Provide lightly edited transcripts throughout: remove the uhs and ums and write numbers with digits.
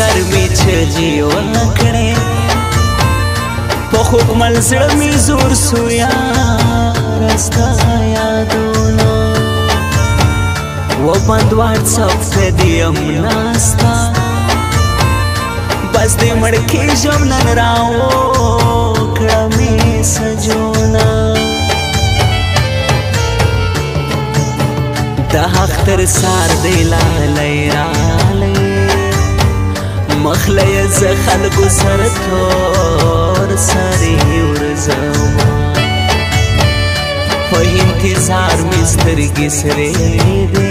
गर्मी छजी वनकड़े पखुक मलसड़ में जोर सुया रास्ता यादोना वो बंद व्हाट्सएप पे दियम नास्ता बस दे मड़के जम नन राओ कड़ा में सजोना दहख्तर सार दिला लैराले मखलय जखल गुसर थोर सारी उर्जमा वही इंतजार मिस्तर गिसरे दे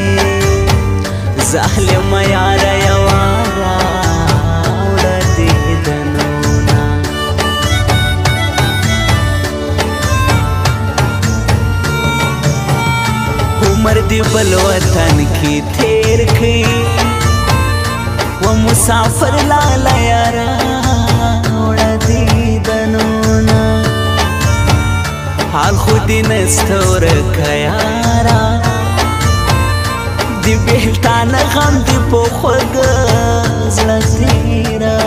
ज़ालिम यार यवारा उड़ते दनोना उमर दी बलवतन की थेर की वो मुसाफिर लाला यारा उड़ती दनोना हाल खुदी नस्तोर खयारा दी बेहतान गम दी पोखग जलतीरा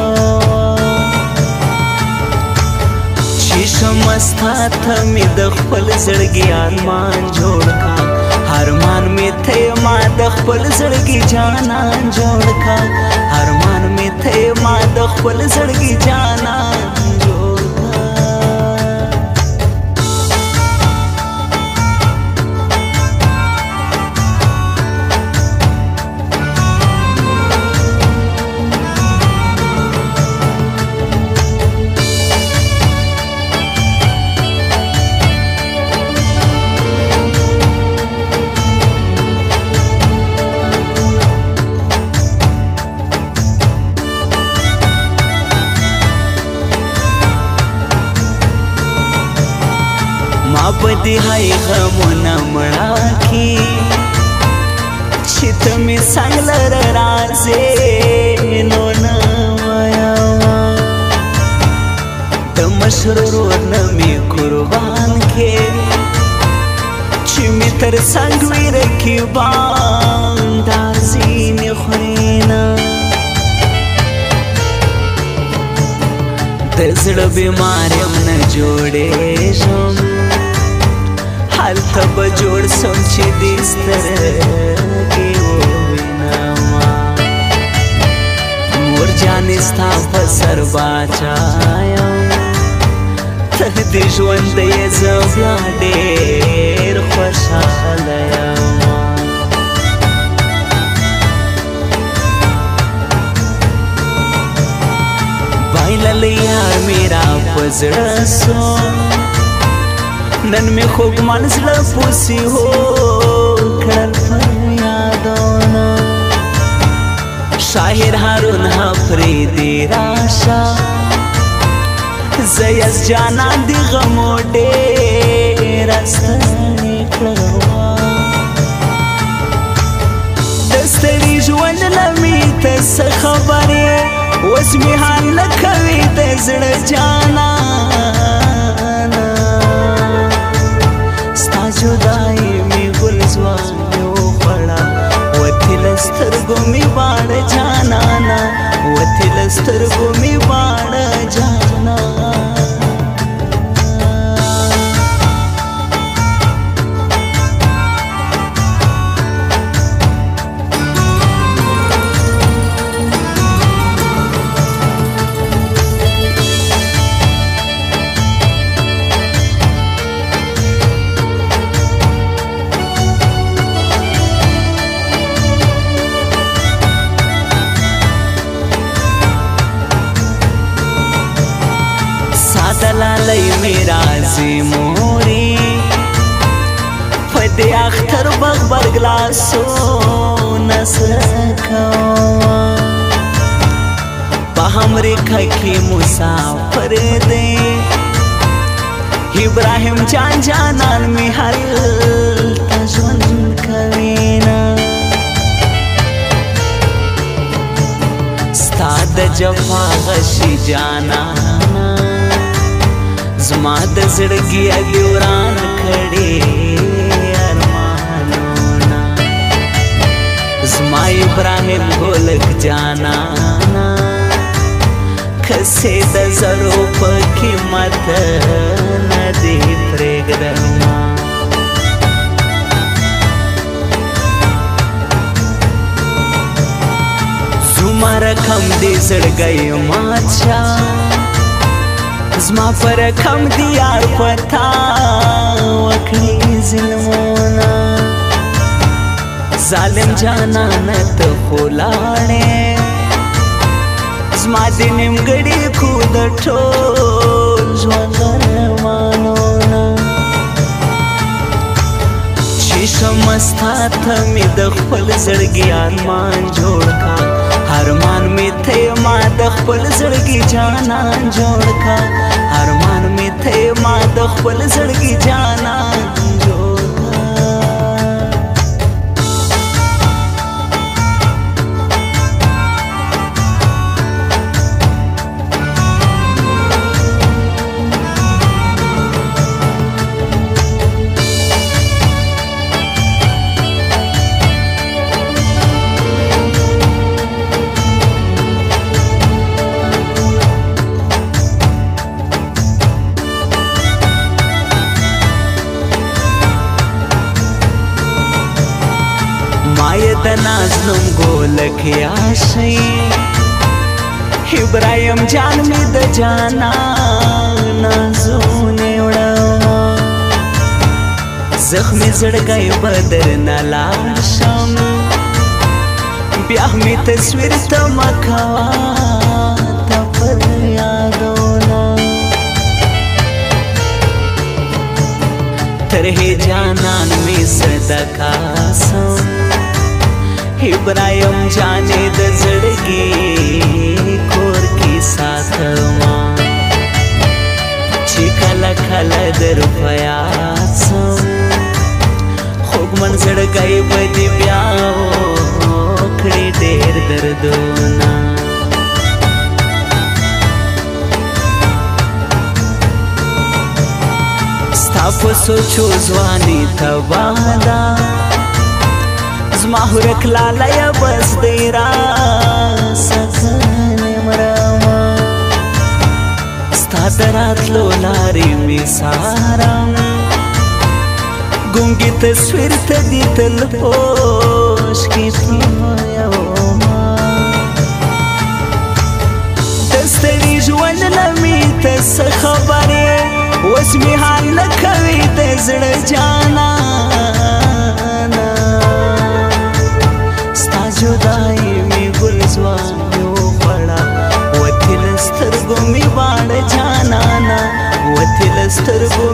शीशम मस्ता थमी दखपल जड़गी आरमान जोड़ का हरमान में थे माँ दखपल जड़गी जाना जोड़ का हरमान में थे माँ दखपल जड़गी जाना बदी हाय गमुना मड़ाकी चित में सांगलर राजे नोना मायावा दमशरूर नमी कुर्बान के चिमितर संगवीर की बांदाजी ने खुरेना दर्द बीमारियों न जोड़े शम हाल तब जोड़ समझी दिस्तर के वो बिनामा मोर जाने स्था पसर बाचाया तह दिशवंत ये जव्या डेर खुशालया बाइल यार मेरा पजड़ा सो नन में खूब मनसल पुसी हो खड़ल यादोना शाहिर हारून हफरीदी राशा जयस जाना दी गमोडे रास्ता निकलवा दस्तरी जुवन नमी तस खबरे वस्मी हाल लखवी तजड़ जाना जुदाई में गुलजवानो पड़ा वथिलस्तर गुमी बाड़ जाना ना वथिलस्तर गुमी बाड़ जाना दलालई मेरा जी मोरी फदे अख्तर बगबर ग्लासो नसखवा हमरे खकी मुसाफिर दे इब्राहिम जान जानान में हल तजुन कवीना स्ताद जफा गशी जाना ज़मा दज़ड़गी अग्योरान खड़े अरमानोना ज़मा इब्राहिम गोलक जाना پسې د زرو په قیمت نه دې پرېږدمه زما رقم دې زړګی مات شه زما په رقم دې یار پتا وکړي ظلمونه ظالم جانانه ته خو لاړې زما د نیمګړي کو د ټول ژوند ارمانونه چې شمه ستا ته مې د خپل زړګي ارمان جوړ کا ارمان مې ته ما د خپل زړګي جانان جوړ کا ارمان مې ته ما د خپل زړګي جانان جوړ مایه د نازنم ګولک یاشي ابراهیم جان می د جانا نازونه وړما زخمی زړګی بدر نه لاړ شم بیا می تصویر ته مکوا ته پر یادونه ترهی جانان می صدقا سم ابراهیم جانې د زړګي کور کې ساتما چې کله کله در پیاس خوږمن زړګی به دې بیا وکړي ډېر دردونه ستا په سوچو ځواني تباه ده زما هورک لاله بس دی را سکنه مرما ستا دراتلو لارې مې سارم ګونګي تصویر ته دې تل پوش کې پویوما د ستړي ژوند نه مې ته څه خبرې اوس مې حال نه کوي د زړه جانا جدائی می گل زوانو پڑا وتی لسترگو می باڑ جانانا وتی لسترگو